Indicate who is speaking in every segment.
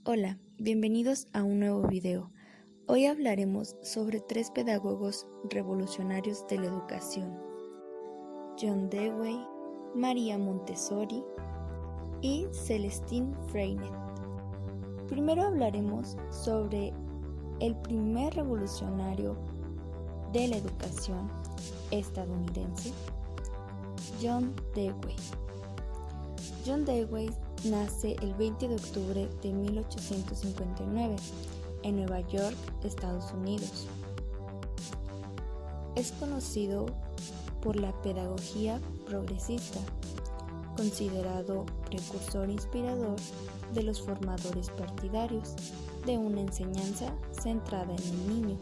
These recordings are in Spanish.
Speaker 1: Hola, bienvenidos a un nuevo video. Hoy hablaremos sobre tres pedagogos revolucionarios de la educación: John Dewey, María Montessori y Celestine Freinet. Primero hablaremos sobre el primer revolucionario de la educación estadounidense, John Dewey. John Dewey nace el 20 de octubre de 1859 en Nueva York, Estados Unidos. Es conocido por la pedagogía progresista, considerado precursor inspirador de los formadores partidarios de una enseñanza centrada en el niño.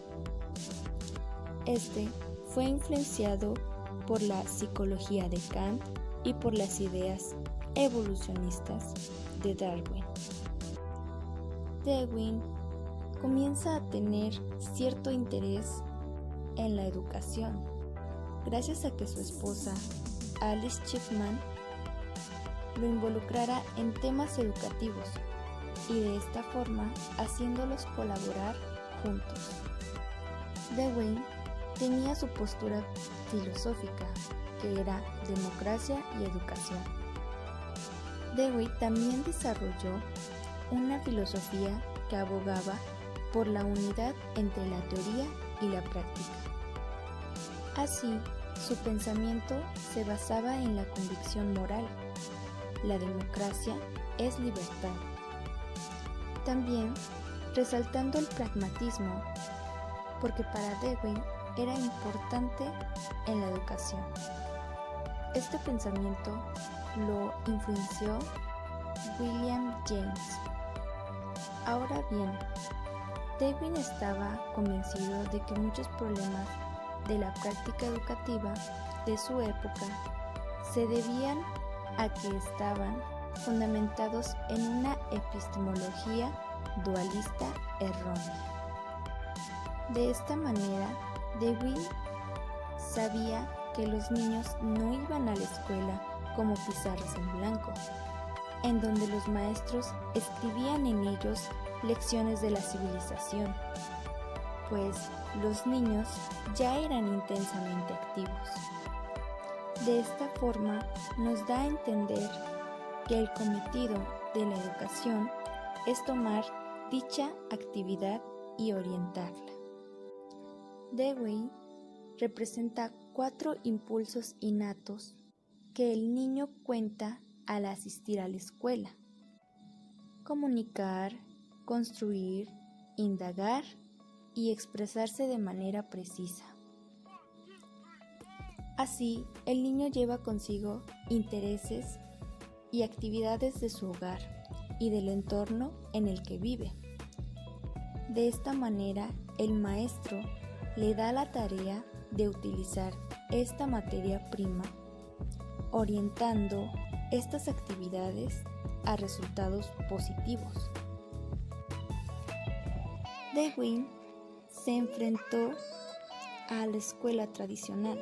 Speaker 1: Este fue influenciado por la psicología de Kant y por las ideas evolucionistas de Darwin. Dewey comienza a tener cierto interés en la educación, gracias a que su esposa, Alice Chipman, lo involucrara en temas educativos y de esta forma haciéndolos colaborar juntos. Dewey tenía su postura filosófica, que era democracia y educación. Dewey también desarrolló una filosofía que abogaba por la unidad entre la teoría y la práctica. Así, su pensamiento se basaba en la convicción moral: la democracia es libertad. También resaltando el pragmatismo, porque para Dewey era importante en la educación. Este pensamiento lo influenció William James. Ahora bien, Dewey estaba convencido de que muchos problemas de la práctica educativa de su época se debían a que estaban fundamentados en una epistemología dualista errónea. De esta manera, Dewey sabía que los niños no iban a la escuela como pizarras en blanco, en donde los maestros escribían en ellos lecciones de la civilización, pues los niños ya eran intensamente activos. De esta forma nos da a entender que el cometido de la educación es tomar dicha actividad y orientarla. Dewey representa 4 impulsos innatos que el niño cuenta al asistir a la escuela: comunicar, construir, indagar y expresarse de manera precisa. Así, el niño lleva consigo intereses y actividades de su hogar y del entorno en el que vive. De esta manera, el maestro le da la tarea de utilizar esta materia prima, orientando estas actividades a resultados positivos. Dewey se enfrentó a la escuela tradicional,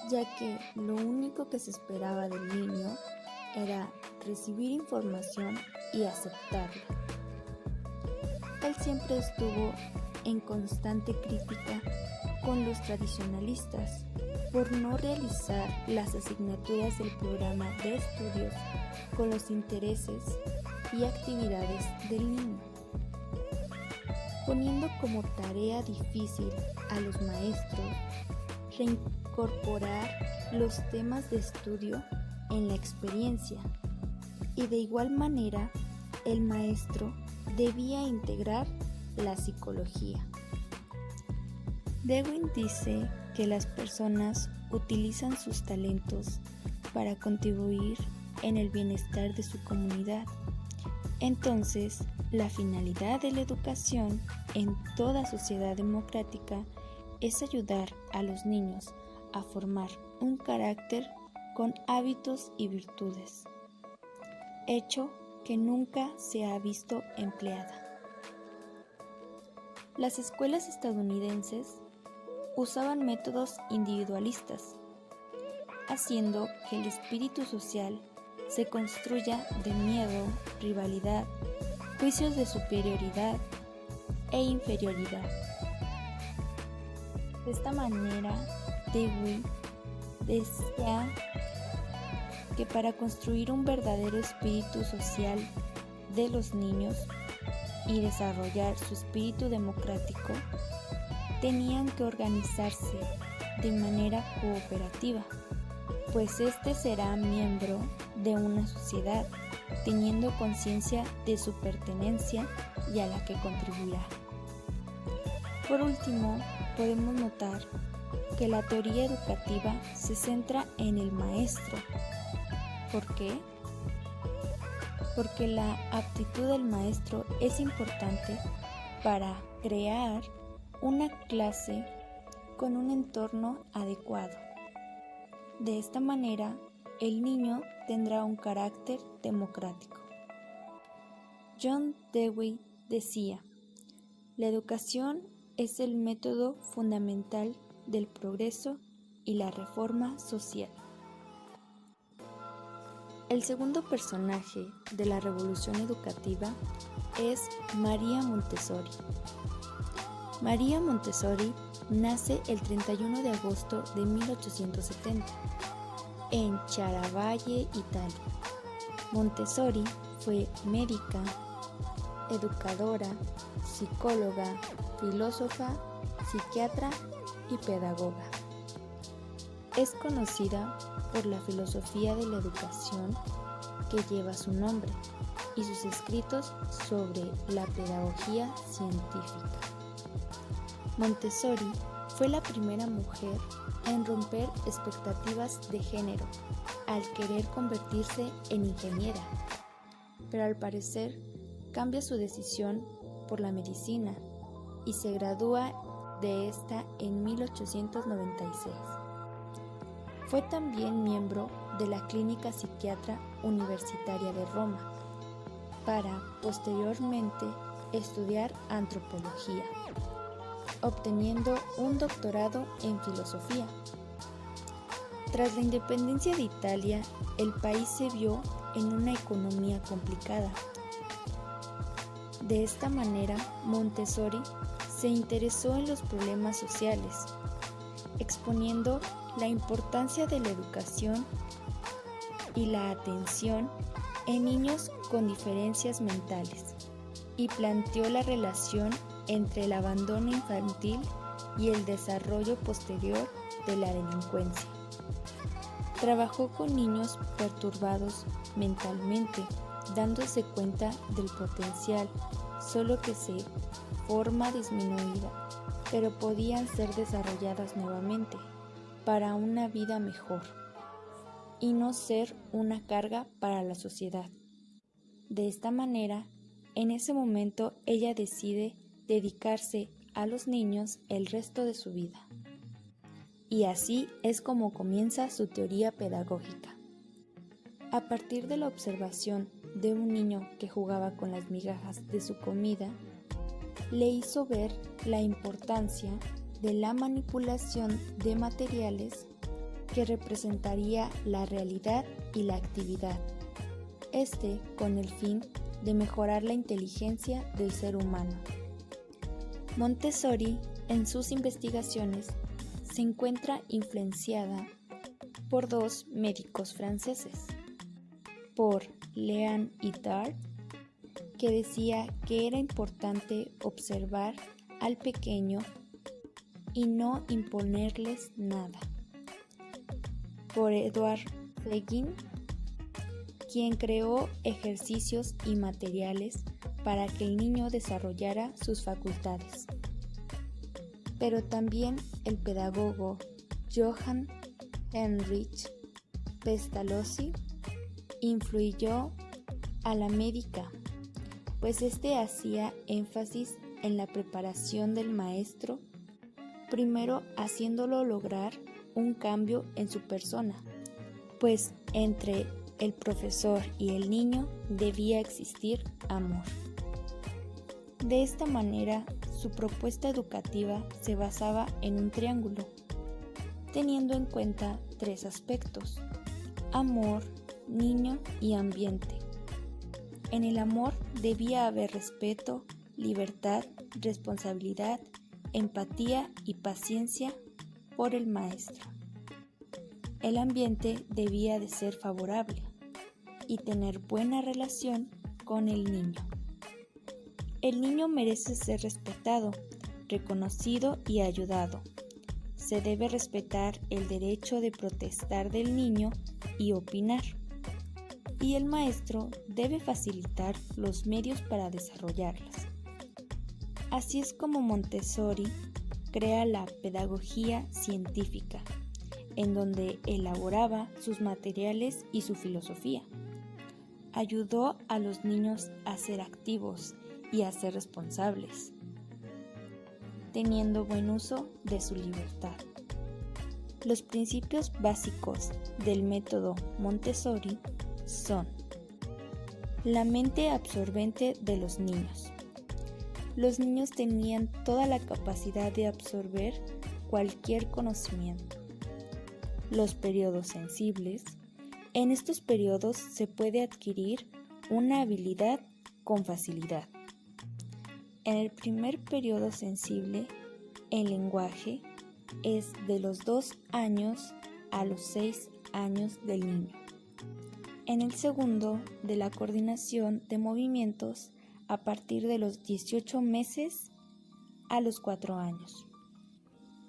Speaker 1: ya que lo único que se esperaba del niño era recibir información y aceptarla. Él siempre estuvo en constante crítica con los tradicionalistas por no realizar las asignaturas del programa de estudios con los intereses y actividades del niño, poniendo como tarea difícil a los maestros reincorporar los temas de estudio en la experiencia, y de igual manera el maestro debía integrar la psicología. Dewey dice que las personas utilizan sus talentos para contribuir en el bienestar de su comunidad. Entonces, la finalidad de la educación en toda sociedad democrática es ayudar a los niños a formar un carácter con hábitos y virtudes, hecho que nunca se ha visto empleada. Las escuelas estadounidenses usaban métodos individualistas, haciendo que el espíritu social se construya de miedo, rivalidad, juicios de superioridad e inferioridad. De esta manera, Dewey decía que para construir un verdadero espíritu social de los niños y desarrollar su espíritu democrático, tenían que organizarse de manera cooperativa, pues éste será miembro de una sociedad, teniendo conciencia de su pertenencia y a la que contribuirá. Por último, podemos notar que la teoría educativa se centra en el maestro. ¿Por qué? Porque la aptitud del maestro es importante para crear una clase con un entorno adecuado. De esta manera, el niño tendrá un carácter democrático. John Dewey decía: la educación es el método fundamental del progreso y la reforma social. El segundo personaje de la revolución educativa es María Montessori. María Montessori nace el 31 de agosto de 1870 en Chiaravalle, Italia. Montessori fue médica, educadora, psicóloga, filósofa, psiquiatra y pedagoga. Es conocida por la filosofía de la educación que lleva su nombre y sus escritos sobre la pedagogía científica. Montessori fue la primera mujer en romper expectativas de género al querer convertirse en ingeniera, pero al parecer cambia su decisión por la medicina y se gradúa de esta en 1896. Fue también miembro de la Clínica Psiquiatra Universitaria de Roma, para posteriormente estudiar antropología, obteniendo un doctorado en filosofía. Tras la independencia de Italia, el país se vio en una economía complicada. De esta manera, Montessori se interesó en los problemas sociales, exponiendo la importancia de la educación y la atención en niños con diferencias mentales, y planteó la relación entre el abandono infantil y el desarrollo posterior de la delincuencia. Trabajó con niños perturbados mentalmente, dándose cuenta del potencial, solo que se forma disminuida, pero podían ser desarrolladas nuevamente para una vida mejor y no ser una carga para la sociedad. De esta manera, en ese momento ella decide dedicarse a los niños el resto de su vida. Y así es como comienza su teoría pedagógica. A partir de la observación de un niño que jugaba con las migajas de su comida, le hizo ver la importancia de la manipulación de materiales que representaría la realidad y la actividad, con el fin de mejorar la inteligencia del ser humano. Montessori, en sus investigaciones, se encuentra influenciada por dos médicos franceses, por Lean y Tart, que decía que era importante observar al pequeño y no imponerles nada, por Edward Feiglin, quien creó ejercicios y materiales para que el niño desarrollara sus facultades. Pero también el pedagogo Johann Heinrich Pestalozzi influyó a la médica, pues hacía énfasis en la preparación del maestro, primero haciéndolo lograr un cambio en su persona, pues entre el profesor y el niño debía existir amor. De esta manera, su propuesta educativa se basaba en un triángulo, teniendo en cuenta tres aspectos: amor, niño y ambiente. En el amor debía haber respeto, libertad, responsabilidad, empatía y paciencia por el maestro. El ambiente debía de ser favorable y tener buena relación con el niño. El niño merece ser respetado, reconocido y ayudado. Se debe respetar el derecho de protestar del niño y opinar. Y el maestro debe facilitar los medios para desarrollarlas. Así es como Montessori crea la pedagogía científica, en donde elaboraba sus materiales y su filosofía. Ayudó a los niños a ser activos y a ser responsables, teniendo buen uso de su libertad. Los principios básicos del método Montessori son: la mente absorbente de los niños. Los niños tenían toda la capacidad de absorber cualquier conocimiento. Los periodos sensibles. En estos periodos se puede adquirir una habilidad con facilidad. En el primer periodo sensible, el lenguaje es de los 2 años a los 6 años del niño. En el segundo, de la coordinación de movimientos a partir de los 18 meses a los 4 años.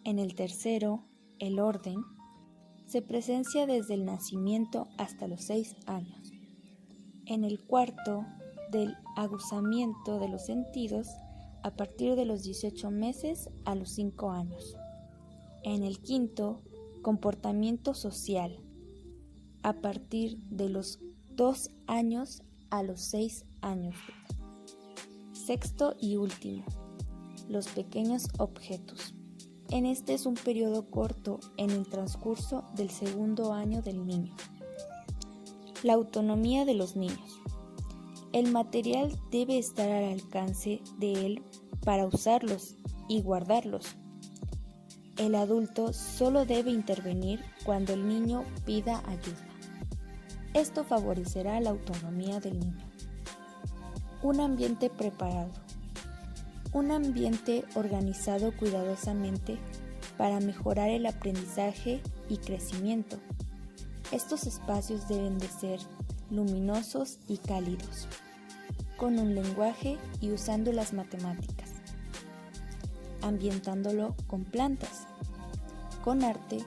Speaker 1: En el tercero, el orden, se presencia desde el nacimiento hasta los 6 años. En el cuarto, del aguzamiento de los sentidos a partir de los 18 meses a los 5 años. En el quinto, comportamiento social, a partir de los 2 años a los 6 años. Sexto y último, los pequeños objetos. En este es un periodo corto en el transcurso del segundo año del niño. La autonomía de los niños. El material debe estar al alcance de él para usarlos y guardarlos. El adulto solo debe intervenir cuando el niño pida ayuda. Esto favorecerá la autonomía del niño. Un ambiente preparado. Un ambiente organizado cuidadosamente para mejorar el aprendizaje y crecimiento. Estos espacios deben de ser luminosos y cálidos, con un lenguaje y usando las matemáticas, ambientándolo con plantas, con arte,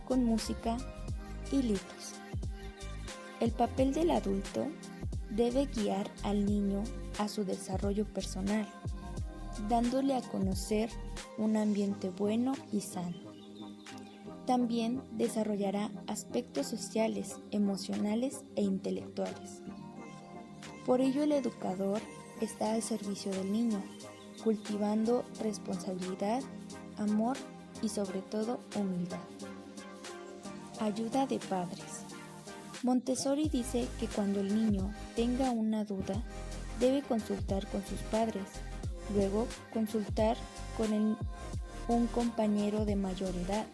Speaker 1: con música y libros. El papel del adulto debe guiar al niño a su desarrollo personal, dándole a conocer un ambiente bueno y sano. También desarrollará aspectos sociales, emocionales e intelectuales. Por ello, el educador está al servicio del niño, cultivando responsabilidad, amor y sobre todo humildad. Ayuda de padres. Montessori dice que cuando el niño tenga una duda, debe consultar con sus padres, luego consultar con un compañero de mayor edad,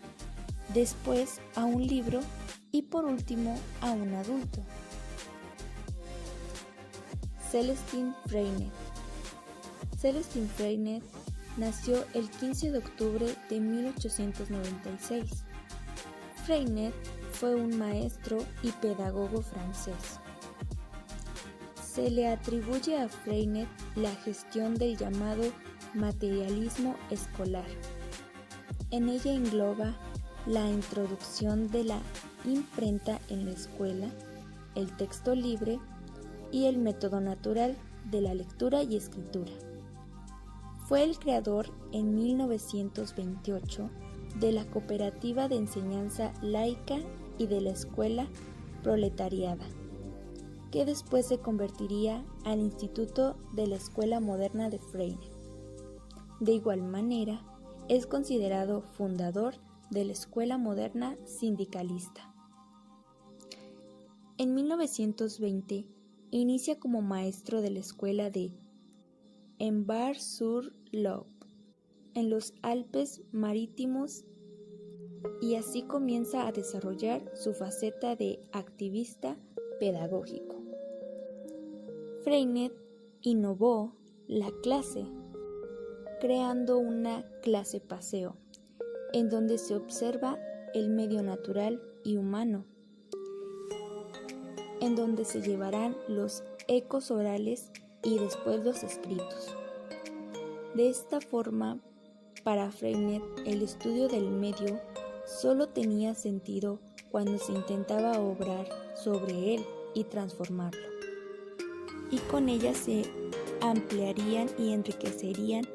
Speaker 1: después a un libro y por último a un adulto. Celestine Freinet. Celestine Freinet nació el 15 de octubre de 1896. Freinet fue un maestro y pedagogo francés. Se le atribuye a Freinet la gestión del llamado materialismo escolar. En ella engloba la introducción de la imprenta en la escuela, el texto libre y el método natural de la lectura y escritura. Fue el creador en 1928 de la Cooperativa de Enseñanza Laica y de la Escuela Proletariada, que después se convertiría al Instituto de la Escuela Moderna de Freinet. De igual manera, es considerado fundador de la Escuela Moderna Sindicalista. En 1920 inicia como maestro de la escuela de Bar-sur-Loup, en los Alpes Marítimos, y así comienza a desarrollar su faceta de activista pedagógico. Freinet innovó la clase, creando una clase paseo, en donde se observa el medio natural y humano, en donde se llevarán los ecos orales y después los escritos. De esta forma, para Freinet, el estudio del medio solo tenía sentido cuando se intentaba obrar sobre él y transformarlo, y con ella se ampliarían y enriquecerían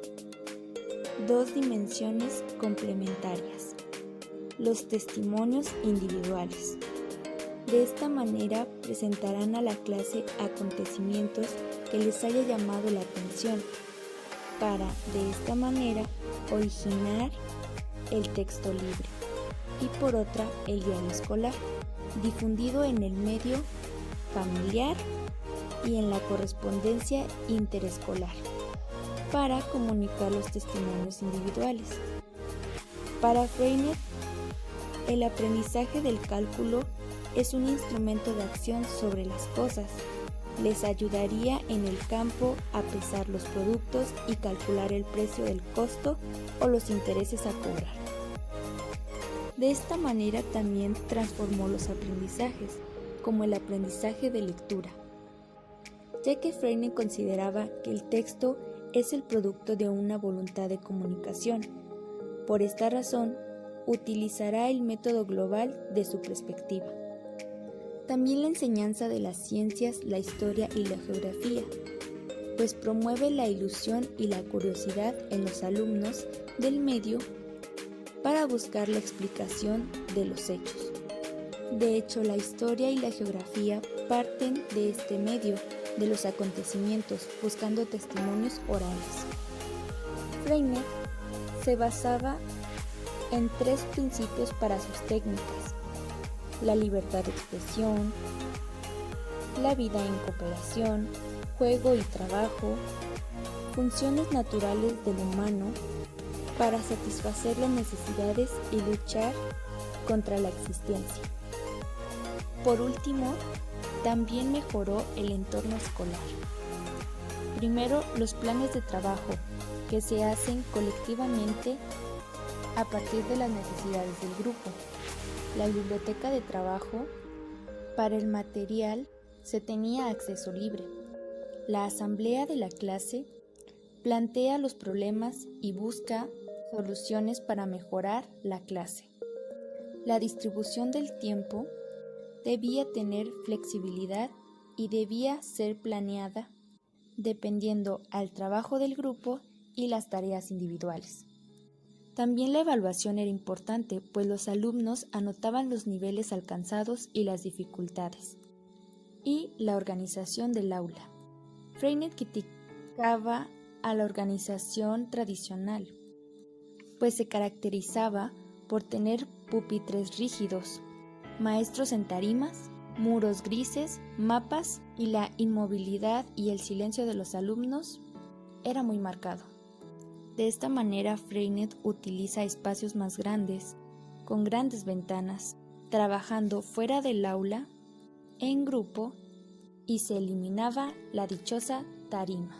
Speaker 1: dos dimensiones complementarias: los testimonios individuales. De esta manera presentarán a la clase acontecimientos que les haya llamado la atención, para de esta manera originar el texto libre, y por otra el diario escolar, difundido en el medio familiar y en la correspondencia interescolar, para comunicar los testimonios individuales. Para Freinet, el aprendizaje del cálculo es un instrumento de acción sobre las cosas. Les ayudaría en el campo a pesar los productos y calcular el precio del costo o los intereses a cobrar. De esta manera también transformó los aprendizajes, como el aprendizaje de lectura, ya que Freinet consideraba que el texto es el producto de una voluntad de comunicación. Por esta razón, utilizará el método global de su perspectiva. También la enseñanza de las ciencias, la historia y la geografía, pues promueve la ilusión y la curiosidad en los alumnos del medio para buscar la explicación de los hechos. De hecho, la historia y la geografía parten de este medio, de los acontecimientos, buscando testimonios orales. Freinet se basaba en 3 principios para sus técnicas: la libertad de expresión, la vida en cooperación, juego y trabajo, funciones naturales del humano para satisfacer las necesidades y luchar contra la existencia. Por último, también mejoró el entorno escolar. Primero, los planes de trabajo, que se hacen colectivamente a partir de las necesidades del grupo. La biblioteca de trabajo, para el material se tenía acceso libre. La asamblea de la clase plantea los problemas y busca soluciones para mejorar la clase. La distribución del tiempo debía tener flexibilidad y debía ser planeada dependiendo al trabajo del grupo y las tareas individuales. También la evaluación era importante, pues los alumnos anotaban los niveles alcanzados y las dificultades. Y la organización del aula. Freinet criticaba a la organización tradicional, pues se caracterizaba por tener pupitres rígidos, maestros en tarimas, muros grises, mapas, y la inmovilidad y el silencio de los alumnos era muy marcado. De esta manera, Freinet utiliza espacios más grandes, con grandes ventanas, trabajando fuera del aula, en grupo, y se eliminaba la dichosa tarima.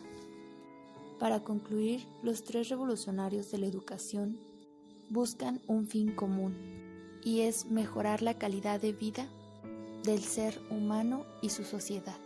Speaker 1: Para concluir, los 3 revolucionarios de la educación buscan un fin común, y es mejorar la calidad de vida del ser humano y su sociedad.